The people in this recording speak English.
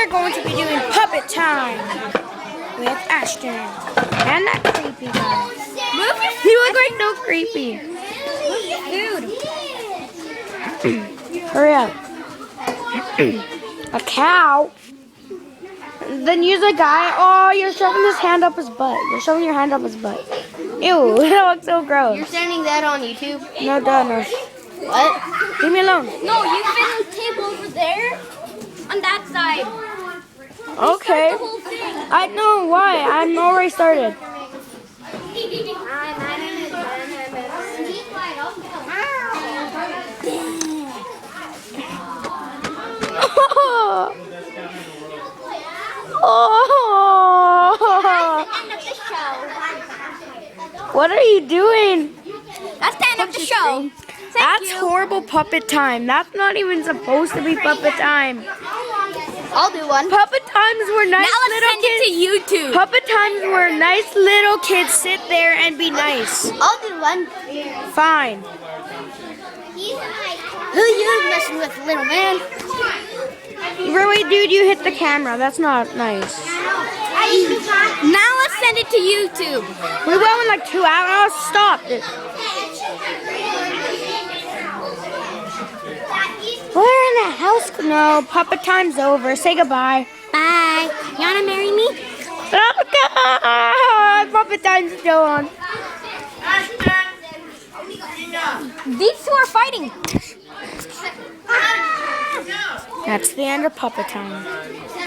we're going to be doing puppet time with Ashton and that creepy guy. You look like so creepy. Dude. Hurry up. A cow. Then use a guy. Oh, you're shoving his hand up his butt. You're shoving your hand up his butt. Ew, that looks so gross. You're sending that on YouTube? No, duh, no. What? Leave me alone. No, you spin the tape over there on that side. Okay. The whole thing. I know why. I'm already started. What are you doing? That's the end of the show. That's horrible puppet time. That's not even supposed to be puppet time. I'll do one. Puppet times were nice Now let's little send kids. it to YouTube. Puppet times where nice little kids sit there and be nice. I'll do one. Fine. Who you messing with, little man? Really, dude, you hit the camera. That's not nice. Now let's send it to YouTube. We went in like 2 hours. Stop. We're in a house. No, puppet time's over. Say goodbye. Bye. You wanna marry me? Puppet time's still on. These two are fighting. That's the end of puppet time.